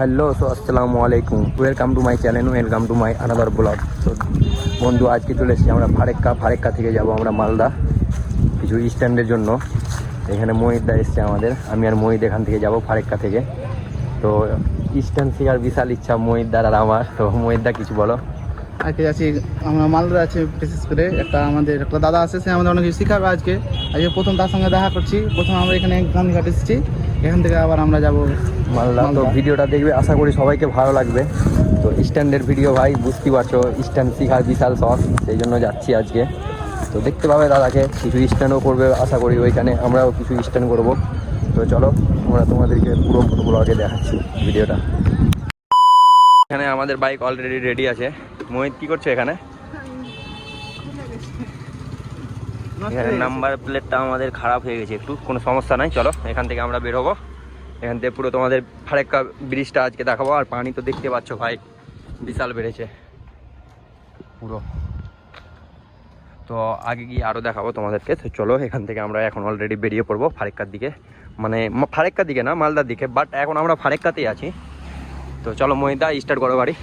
Hello, so আসসালামু আলাইকুম, welcome to my channel, welcome to my another blog. তো বন্ধু, আজকে চলে এসেছি আমরা ফারেক্কা থেকে যাব আমরা মালদা কিছু স্ট্যান্ডের জন্য। এখানে মহিদা এসছে আমাদের, আমি আর মহিদ এখান থেকে যাব ফারেক্কা থেকে। তো স্ট্যান্ড থেকে আর বিশাল ইচ্ছা মহিদার আর আমার। তো মহিদা কিছু বলো। আজকে যাচ্ছি আমরা মালদা আছে, বিশেষ করে আমাদের একটা দাদা আছে, সে আমাদের অনেক কিছু শেখাবে। আজকে প্রথম তার সঙ্গে দেখা করছি। প্রথম আমরা এখানে গান্ধীঘাট এসেছি, এখান থেকে আবার আমরা যাব মালদা। তো ভিডিওটা দেখবে, আশা করি সবাইকে ভালো লাগবে। তো স্ট্যান্ডের ভিডিও ভাই, বুঝতেই পারছো স্ট্যান্ড শেখার বিশাল শখ, সেই জন্য যাচ্ছি আজকে। তো দেখতে পাবে দাদাকে, কিছু স্ট্যান্ডও করবে আশা করি ওইখানে, আমরাও কিছু স্ট্যান্ড করবো। তো চলো আমরা তোমাদেরকে পুরো ব্লগে দেখাচ্ছি ভিডিওটা। এখানে আমাদের বাইক অলরেডি রেডি আছে। মোহিত কি করছে এখানে? এখানে নাম্বার প্লেটটা আমাদের খারাপ হয়ে গেছে একটু, কোনো সমস্যা নাই। চলো এখান থেকে আমরা বের হবো। এখান থেকে পুরো তোমাদের ফারেক্কা ব্রিজটা আজকে দেখাবো। আর পানি তো দেখতে পাচ্ছ ভাই, বিশাল বেড়েছে পুরো। তো আগে গিয়ে আরও দেখাবো তোমাদেরকে। তো চলো এখান থেকে আমরা এখন অলরেডি বেরিয়ে পড়বো ফারেক্কার দিকে, মানে ফারেক্কার দিকে না, মালদার দিকে, বাট এখন আমরা ফারেক্কাতেই আছি। তো চলো মহিদা, স্টার্ট করো গাড়ি।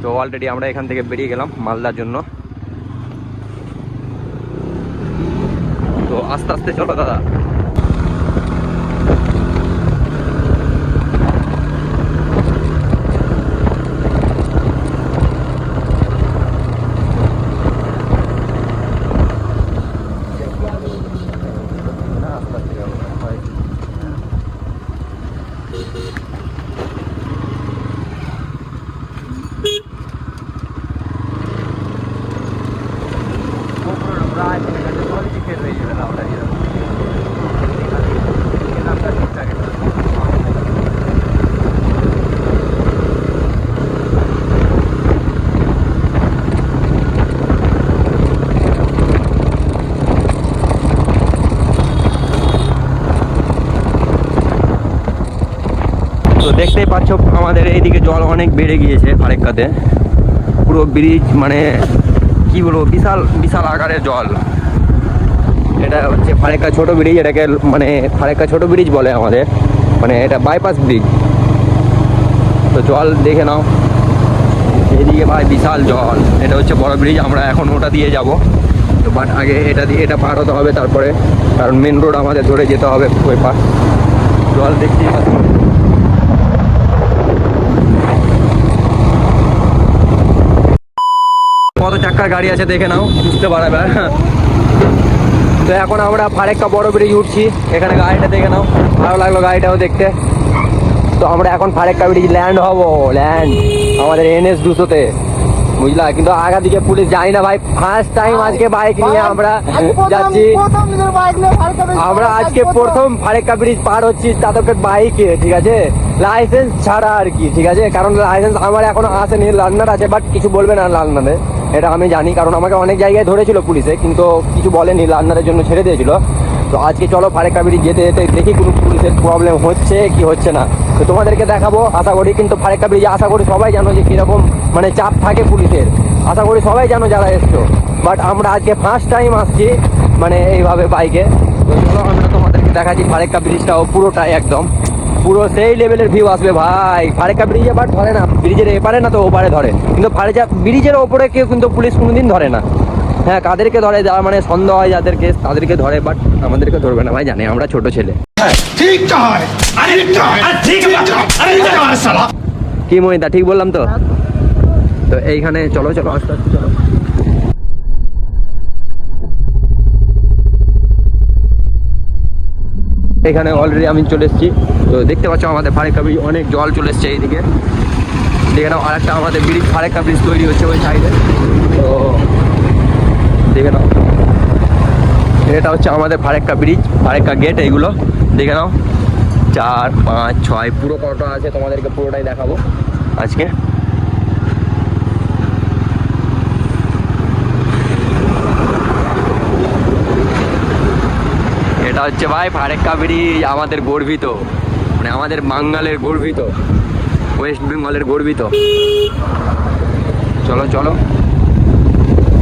তো অলরেডি আমরা এখান থেকে বেরিয়ে গেলাম মালদার জন্য। তো আস্তে আস্তে চলো দাদা। তো দেখতেই পাচ্ছ আমাদের এইদিকে জল অনেক বেড়ে গিয়েছে ফারেক্কাতে। পুরো ব্রিজ মানে কি বলবো, বিশাল বিশাল আকারের জল। এটা হচ্ছে ফারেক্কা ছোট ব্রিজ, এটাকে মানে ফারেক্কা ছোট ব্রিজ বলে আমাদের, মানে এটা বাইপাস ব্রিজ। তো জল দেখে নাও, এদিকে ভাই বিশাল জল। এটা হচ্ছে বড় ব্রিজ, আমরা এখন ওটা দিয়ে যাব। তো বাট আগে এটা পার হতে হবে তারপরে, কারণ মেন রোড আমাদের ধরে যেতে হবে ওই পার। জল দেখতেই পাচ্ছি। কত চাক্কার গাড়ি আছে দেখে নাও, বুঝতে পারবে। তো এখন আমরা ফারেক্কা বড় ব্রিজ উঠছি। এখানে গাড়িটা দেখে নাও, ভালো লাগলো গাড়িটাও দেখতে। তো আমরা এখন ফারেক্কা ব্রিজ ল্যান্ড হবো, ল্যান্ড আমাদের NS 200-তে, বুঝলা। কিন্তু আগা দিকে পুলিশ যাই না ভাই, ফার্স্ট টাইম আজকে বাইক নিয়ে আমরা যাচ্ছি। আমরা আজকে প্রথম ফারেক্কা ব্রিজ পার হচ্ছি, তাদেরকে বাইকে, ঠিক আছে, লাইসেন্স ছাড়া আর কি, ঠিক আছে। কারণ লাইসেন্স আমার এখনো আসেনি, লার্নার আছে, বাট কিছু বলবে না লার্নারে, এটা আমি জানি। কারণ আমাকে অনেক জায়গায় ধরেছিল পুলিশে, কিন্তু কিছু বলেনি, লার্নারের জন্য ছেড়ে দিয়েছিল। তো আজকে চলো ফারেক্কা ব্রিজ যেতে যেতে দেখি কোনো পুলিশের প্রবলেম হচ্ছে কি হচ্ছে না। তো তোমাদেরকে দেখাবো আশা করি। কিন্তু ফারেক্কা ব্রিজে আশা করি সবাই জানো যে কীরকম মানে চাপ থাকে পুলিশের, আশা করি সবাই জানো যারা এসছো। বাট আমরা আজকে ফার্স্ট টাইম আসছি মানে এইভাবে বাইকে। তো চলো আমরা তোমাদেরকে দেখাচ্ছি ফারেক্কা ব্রিজটাও পুরোটাই একদম পুরো সেই লেভেলের ভিউ আসবে ভাই। ফারেক্কা ব্রিজে বাট ধরে না, ব্রিজের এপারে না তো ওপারে ধরে, কিন্তু ব্রিজের ওপরে কেউ কিন্তু পুলিশ কোনোদিন ধরে না। হ্যাঁ, কাদেরকে ধরে, যারা মানে সন্দেহ হয় যাদেরকে, তাদেরকে ধরে, বাট আমাদেরকে ধরবে না ভাই, জানে আমরা ছোট ছেলে। কি মহিদা, ঠিক বললাম তো? তো এইখানে চলো চলো আস্তে আস্তে চলো। এখানে অলরেডি আমি চলে এসেছি। তো দেখতে পাচ্ছ আমাদের ফারেক্কা ব্রিজ অনেক জল চলে এসছে এইদিকে। দেখে নাও আরেকটা আমাদের ব্রিজ, ফারেক্কা ব্রিজ তৈরি হচ্ছে ওই সাইডে। তো দেখে নাও, এটা হচ্ছে আমাদের ফারেক্কা ব্রিজ, ফারেক্কা গেট। এইগুলো দেখে নাও, 4, 5, 6 পুরো কটা আছে, তোমাদেরকে পুরোটাই দেখাবো আজকে। এটা হচ্ছে ভাই ফারেক্কা ব্রিজ, আমাদের গর্বিত, মানে আমাদের বাঙালের গর্বিত, ওয়েস্ট বেঙ্গলের গর্বিত। চলো চলো।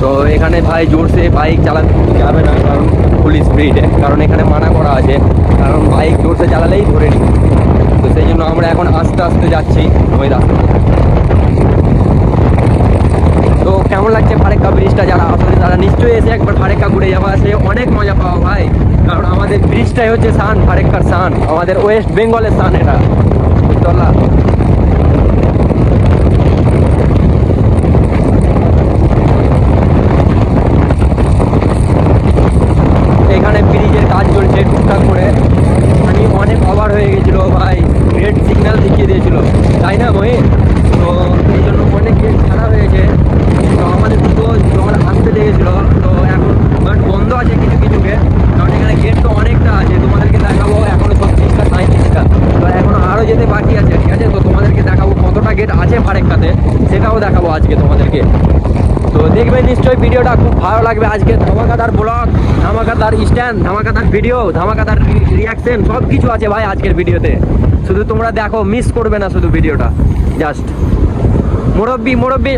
তো এখানে ভাই জোরসে বাইক চালাতে যাবে না, কারণ ফুল স্পিডে, কারণ এখানে মানা করা আছে, কারণ বাইক জোরসে চালালেই ধরে নি। তো সেই জন্য আমরা এখন আস্তে আস্তে যাচ্ছি ওই রাস্তা। তো কেমন লাগছে ফারাক্কা ব্রিজটা? যারা আসলে তারা নিশ্চয়ই এসে একবার ফারাক্কা ঘুরে যাওয়া, সে অনেক মজা পাওয়া ভাই। কারণ আমাদের ব্রিজটাই হচ্ছে সান, ফারাক্কার সান, আমাদের ওয়েস্ট বেঙ্গলের সান এটা, বুঝতে পারলা? এখানে ব্রিজের কাজ চলছে টুকটাক করে। আমি অনেক অবাক হয়ে গেছিলো ভাই, রেড সিগন্যাল দেখিয়ে দিয়েছিল, তাই না মহিন? তো এই জন্য অনেক গেট ছাড়া হয়েছে। তো আমাদের দুটো জল আসতে লেগেছিলো, তো এখন বাট বন্ধ আছে কিছু কিছু গেট, কারণ এখানে গেট তো অনেকটা আছে। তোমাদেরকে দেখাবো এখনো 36টা 37টা, তো এখনো আরও যেতে বাকি আছে, ঠিক আছে? তো তোমাদেরকে দেখাবো কতটা গেট আছে ফারাক্কাতে, সেটাও দেখাবো আজকে তোমাদেরকে। তো দেখবে নিশ্চয়ই, ভিডিওটা খুব ভালো লাগবে। আজকে ধামাকাদার ব্লগ, ধামাকাদার স্ট্যান্ড, ধামাকাদার ভিডিও, ধামাকাদার রিয়াকশন সব কিছু আছে ভাই আজকের ভিডিওতে। শুধু তোমরা দেখো, মিস করবে না শুধু ভিডিওটা। জাস্ট মুরব্বি মুরব্বি।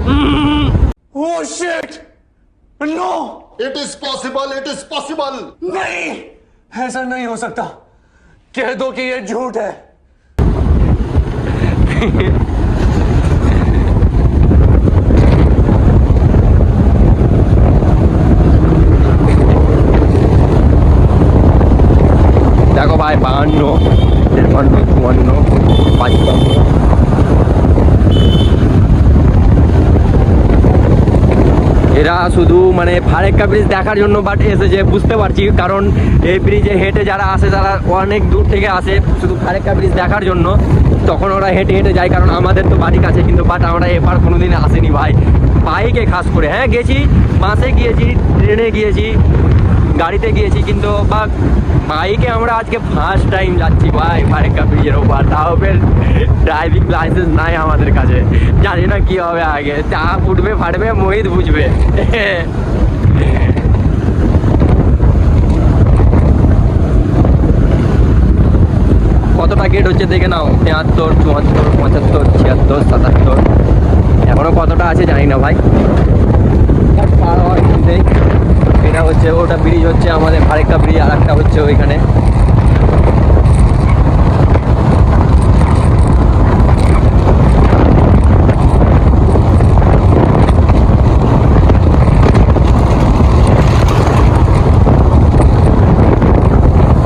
Oh shit! No! It is possible, it is possible. नहीं, ऐसा नहीं हो सकता। कह दो कि ये झूठ है। দেখো ভাই 52, 53, 54, 55। এরা শুধু মানে ফারাক্কা ব্রিজ দেখার জন্য বাট এসেছে, বুঝতে পারছি। কারণ এই ব্রিজে হেঁটে যারা আসে, তারা অনেক দূর থেকে আসে শুধু ফারাক্কা ব্রিজ দেখার জন্য। তখন ওরা হেঁটে হেঁটে যায়, কারণ আমাদের তো বাড়ি কাছে। কিন্তু বাট আমরা এবার কোনোদিন আসেনি ভাই, বাইকে খাস করে। হ্যাঁ গেছি, বাসে গিয়েছি, ট্রেনে গিয়েছি, গাড়িতে গিয়েছি, কিন্তু বা বাইকে আমরা আজকে ফার্স্ট টাইম যাচ্ছি ভাই ফারাক্কা ব্রিজের ওপর। তাও ফের ড্রাইভিং লাইসেন্স নাই আমাদের কাছে, জানি না কি হবে আগে। চা উঠবে ফাটবে, মোহিত বুঝবে। কতটা গেট হচ্ছে দেখে নাও, 73, 74, 75, 76, 77। এখনো কতটা আছে জানি না ভাই, পার হওয়ার কিছুতেই। এটা হচ্ছে ওটা ব্রিজ, হচ্ছে আমাদের ফারাক্কা ব্রিজ, আর একটা হচ্ছে ওইখানে।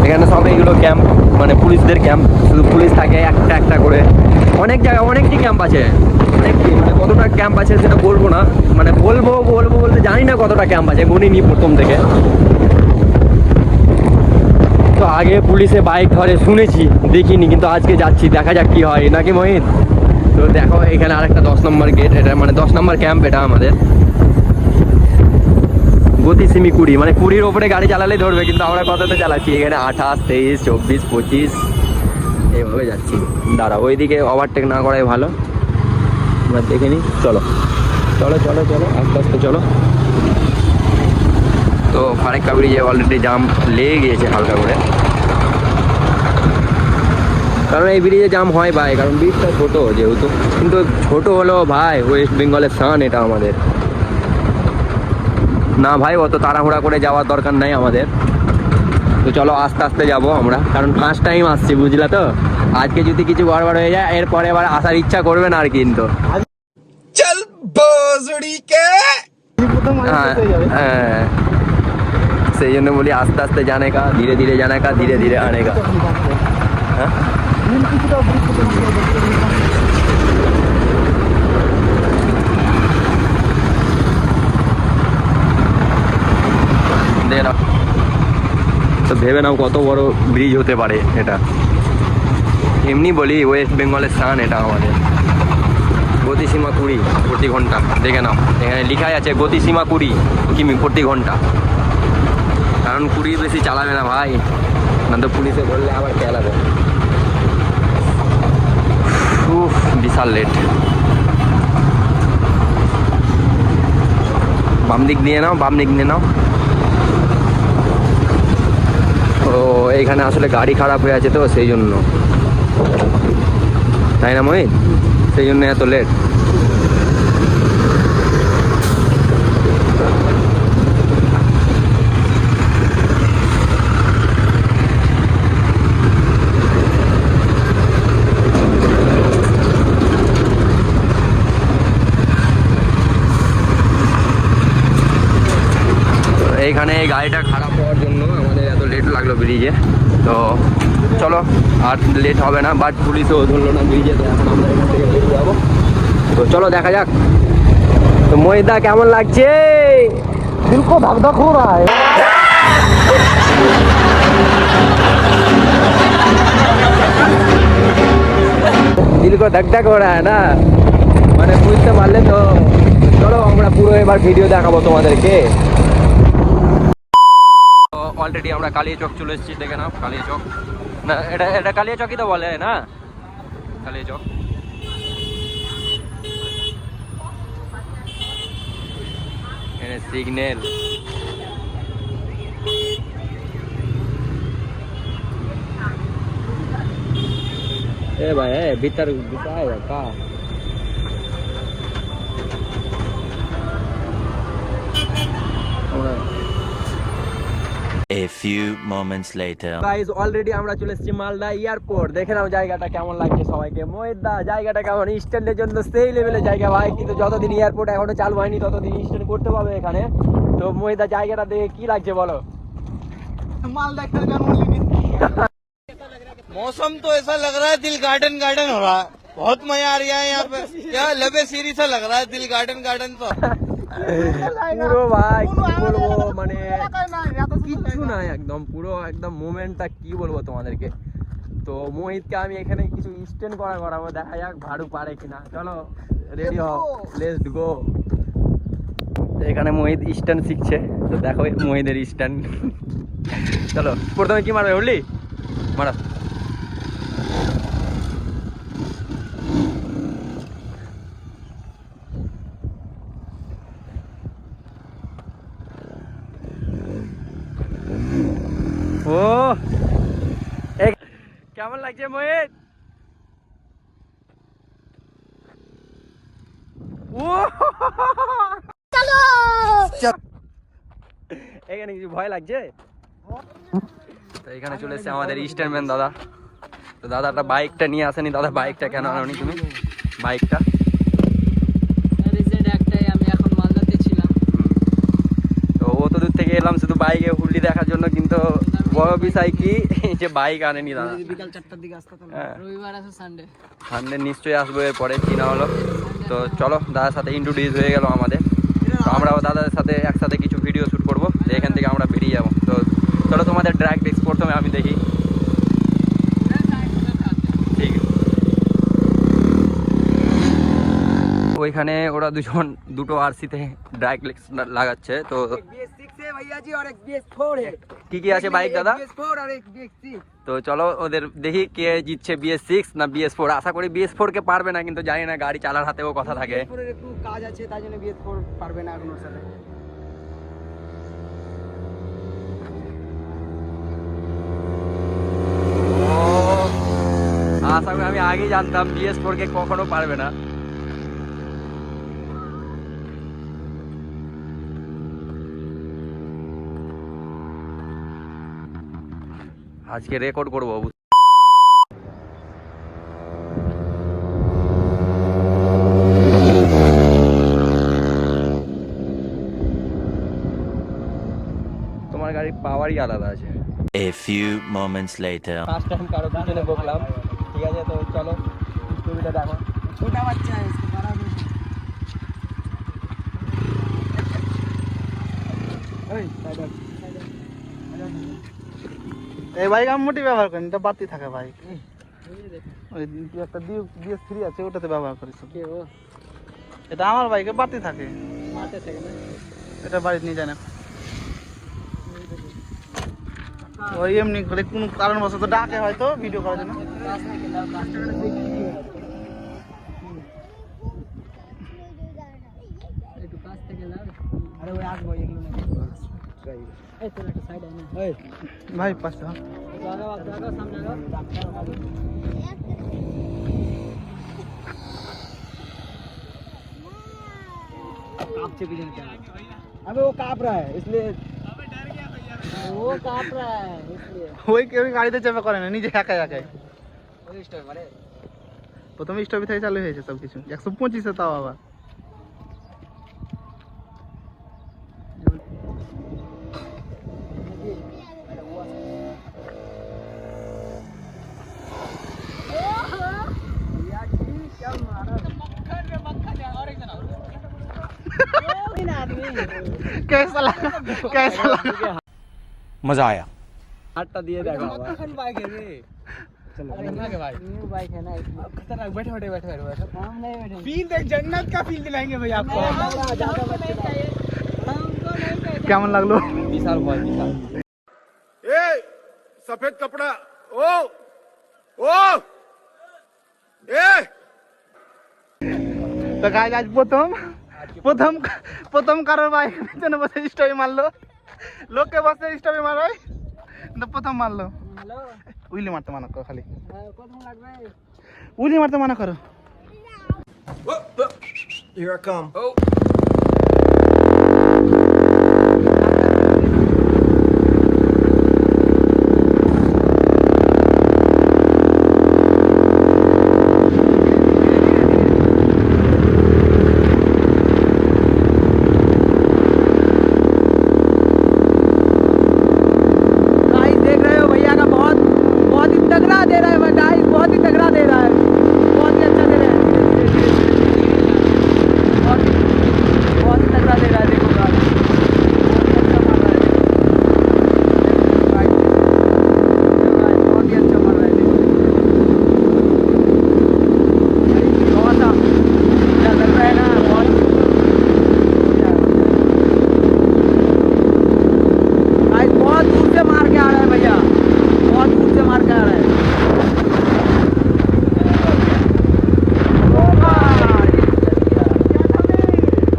এখানে সব এইগুলো ক্যাম্প, মানে পুলিশদের ক্যাম্প, শুধু পুলিশ থাকে একটা একটা করে। অনেক জায়গায় অনেকটি ক্যাম্প আছে, অনেকটি। মানে কতটা ক্যাম্প আছে সেটা বলবো না, মানে বলবো বলতে জানি না কতটা ক্যাম্প আছে, গুনিনি প্রথম থেকে। তো আগে পুলিশে বাইক ধরে শুনেছি, দেখিনি, কিন্তু আজকে যাচ্ছি, দেখা যাক কি হয়, নাকি মোহিত? তো দেখো এখানে আরেকটা 10 নম্বর গেট, এটা মানে 10 নম্বর ক্যাম্প এটা আমাদের। গতি সীমি 20, মানে 20-র ওপরে গাড়ি চালালেই ধরবে, কিন্তু আমরা কতটা চালাচ্ছি এখানে? 28, 23, 24, 25 এইভাবে যাচ্ছি। দাঁড়া, ওইদিকে ওভারটেক না করাই ভালো, আমরা দেখে নিই। চলো চলো চলো চলো, আস্তে আস্তে চলো। তো ফারাক্কা ব্রিজে অলরেডি জাম লেগে গিয়েছে হালকা করে, কারণ এই ব্রিজে জাম হয় ভাই, কারণ ব্রিজটা ছোটো যেহেতু। কিন্তু ছোট হলেও ভাই ওয়েস্ট বেঙ্গলের সান এটা আমাদের। না ভাই, অত তাড়াহুড়া করে যাওয়ার দরকার নাই আমাদের। তো চলো আস্তে আস্তে যাবো আমরা, কারণ ফার্স্ট টাইম আসছি, বুঝলা তো? আজকে যদি কিছু গড়বড় হয়ে যায়, এরপরে আবার আসার ইচ্ছা করবে না আর। কিন্তু चल बोजड़ी के। হ্যাঁ হ্যাঁ, সেই জন্য বলি আস্তে আস্তে জানে কা, ধীরে ধীরে জানে কা, ধীরে ধীরে আনে কা। হ্যাঁ দেখে নাও, তো ভেবে নাও কত বড় ব্রিজ হতে পারে এটা। এমনি বলি ওয়েস্ট বেঙ্গলের সান এটা আমাদের। গতিসীমা 20 প্রতি ঘন্টা, দেখে নাও এখানে লেখাই আছে গতিসীমা 20 কিমি প্রতি ঘন্টা। কারণ 20 বেশি চালাবে না ভাই, না তো পুলিশে ধরলে আবার চালাবে। বিশাল লেট। বাম দিক দিয়ে নাও, বাম দিক দিয়ে নাও। ও এইখানে আসলে গাড়ি খারাপ হয়ে আছে, তো সেই জন্য, তাই না মোহিত? সেই জন্য এত লেট। এইখানে এই গাড়িটা খারাপ হওয়ার জন্য আমাদের এত লেট লাগলো ব্রিজে। তো চলো আর লেট হবে না, বাট পুলিশও ধরলো না ব্রিজে, তো এখন আমরা এখান থেকে বেরিয়ে যাবো। তো চলো দেখা যাক। তো মহিদা কেমন লাগছে? दिल को धक धक हो रहा है। দিল কো ধক ধক हो रहा है না, মানে বুঝতে পারলে তো। চলো আমরা পুরো এবার ভিডিও দেখাবো তোমাদেরকে। অলরেডি আমরা কালিয়াচক চলে এসেছি, দেখে নাও কালিয়াচক। না এটা এটা কালিয়াচকই তো বলে না, কালিয়াচক। এখানে সিগন্যাল। ए भाई भीतर घुसाएगा का? A few moments later. Guys already আমরা চলে এসেছি মালদা এয়ারপোর্ট। দেখে নাও জায়গাটা কেমন লাগছে সবাইকে। মহিদা জায়গাটা কেমন? স্ট্যান্ডের জন্য সেই লেভেলের জায়গা ভাই, কিন্তু যতদিন এয়ারপোর্ট এখনো চালু হয়নি ততদিন স্ট্যান্ড করতে পারবে এখানে। তো মহিদা জায়গাটা দেখে কি লাগছে বলো? मालदा का जानवर मौसम तो ऐसा लग रहा है दिल गार्डन गार्डन हो रहा है। बहुत मजा आ रहा है यहाँ पे, क्या लबे सीरी सा लग रहा है दिल गार्डन गार्डन तो। পুরো ভাই কি বলবো, মানে কিচ্ছু নাই, একদম পুরো একদম মোমেন্টটা কি বলবো তোমাদেরকে। তো মোহিতকে আমি এখানে কিছু স্ট্যান্ড করাবো, দেখা যাক ভাড়ু পারে কিনা। চলো রেডি হও, লেটস গো। এখানে মোহিত স্ট্যান্ড শিখছে, তো দেখো মোহিতের স্ট্যান্ড। চলো প্রথমে কি মারবে উঠলি? মারা। ও কেমন লাগছে মোহিত? ও এখানে কিছু ভয় লাগছে? তো এখানে চলে এসেছে আমাদের স্ট্যান্ডম্যান দাদা। তো দাদাটা বাইকটা নিয়ে আসেনি। দাদা বাইকটা কেন আনোনি তুমি? বাইকটা আমি এখন মালদাতে ছিলাম। তো অত দূর থেকে এলাম শুধু বাইকে হুল্লি দেখার জন্য, কিন্তু বড় বিষয় কি যে বাইক আনেনি দাদা। বিকাল 4টার দিকে আসতে হবে। হ্যাঁ রবিবার আছে, সানডে। সামনে নিশ্চয়ই আসবো এরপরে, কিনা হলো। তো চলো দাদার সাথে ইন্ট্রোডিউস হয়ে গেল আমাদের। তো আমরাও দাদার সাথে একসাথে কিছু ভিডিও শ্যুট করবো। তো এখান থেকে আমরা বেরিয়ে যাবো। তো চলো তোমাদের ড্র্যাগ টেক্স প্রথমে আমি দেখি। ঠিক ওইখানে ওরা দুজন দুটো আরসিতে ড্রাইভ লাগাচ্ছে। তো কি কি আছে বাইক দাদা? তো চলো ওদের দেখি কে জিতছে, BS6 না BS4। আশা করি BS4 কে পারবে না, কিন্তু জানি না, গাড়ি চালার হাতেও কথা থাকে। একটু কাজ আছে, তাই জন্য BS4 পারবে না এখন ওর সাথে। আশা করি, আমি আগেই জানতাম BS4 কে কখনো পারবে না। আজকে রেকর্ড করবো। তোমার গাড়ির পাওয়ারই আলাদা আছে। A few moments later. First time কারো পিছনে বকলাম, ঠিক আছে। তো চলো ছবিটা দেখো। ছোটা বাচ্চা है इसको बड़ा नहीं। এই বাইক আমি মোটেই ব্যবহার করিনি, এটা বাড়তি থাকে বাইক। ওই একটা BS3 আছে, ওটাতে ব্যবহার করিস। কে ও? এটা আমার বাইকে বাড়তি থাকে, মাঠে থাকে না। এটা বাড়িতে নিয়ে যায় না। ওই এমনি করে কোনো কারণবশত ডাকে হয়তো ভিডিও করার জন্য। কাজ থেকে দাও, কাজটা দেখি কি হয়। একটু কাজ থেকে দাও। আরে ওই আসবো এগুলো না। এই তোর একটা সাইড আয় না। এই ভাই পাশে জায়গা সামনে আগো। कांपचे भी क्या? अबे वो कांप रहा है इसलिए, वो कांप रहा है इसलिए। ওই কেউ গাড়িতে চেপে করে না, নিজে একাই একাই। ওই স্টপ মানে প্রথমে স্টপে থেকে চালু হয়েছে সবকিছু 125-এ, তাও আবার कैसा लगा कैसा लगा मजा आया হাতটা দিয়ে দেখো আবার। कौन बाइक है ये चलो भाई न्यू बाइक है ना खतरनाक बैठे बैठे बैठे बैठे हम नहीं बैठे फील देख जन्नत का फील दिलाएंगे भाई आपको কেমন লাগলো বিশাল ভয় বিশাল। सफेद कपड़ा ओ ओ ए তো গাইজ আজ প্রথম প্রথম কারোর বাইক পিছনে বসে স্টপে মারলো লোককে বসে স্টপে মারাই কিন্তু প্রথম মারলো हेलो উইলি মারতে মানা করো খালি कौन লাগবে উইলি মারতে মানা করো Here I come. गाइस देख रहे हो भैया का बहुत ही तगड़ा दे रहा है गाइस, बहुत ही तगड़ा दे रहा है, बहुत ही अच्छा दे रहा है, बहुत ही तगड़ा दे रहा है। देखो गाइस बहुत ही अच्छा मार रहा है, देखो बहुत अच्छा लग रहा है ना, बहुत गाइस बहुत दूर से मार के आ रहा है भैया, बहुत दूर से मार के आ रहा है।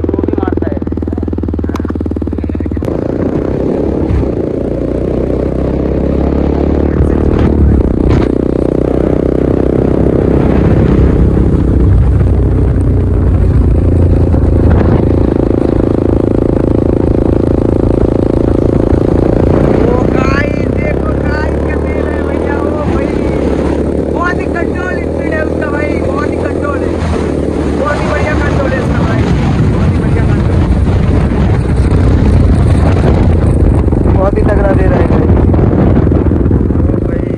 वो भी मारता है। ओ गाइस देखो गाइस क्या दे रहा है भैया, ओ भाई बहुत ही कंट्रोल स्पीड है उसका भाई, बहुत ही कंट्रोल है, बहुत ही बढ़िया कंट्रोल है इसका भाई, बहुत ही बढ़िया कंट्रोल, बहुत ही तगड़ा दे रहा है भाई। ओ भाई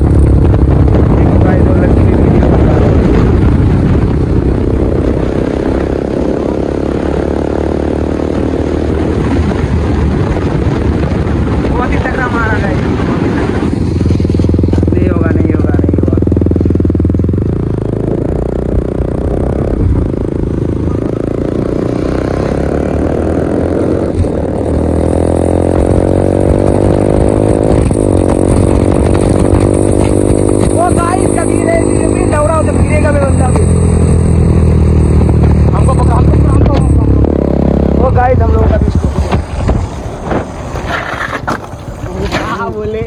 देखो गाइस और लड़की भी वीडियो बना रहा है। बहुत ही तगड़ा मारा गाइस, बहुत ही तगड़ा। नहीं होगा नहीं होगा नहीं होगा। वो गाइस का धीरे धीरे भी दौड़ा तो गिरेगा भी बंदा भी। हमको पकड़ हमको वो गाइस हम लोगों का भी इसको बोले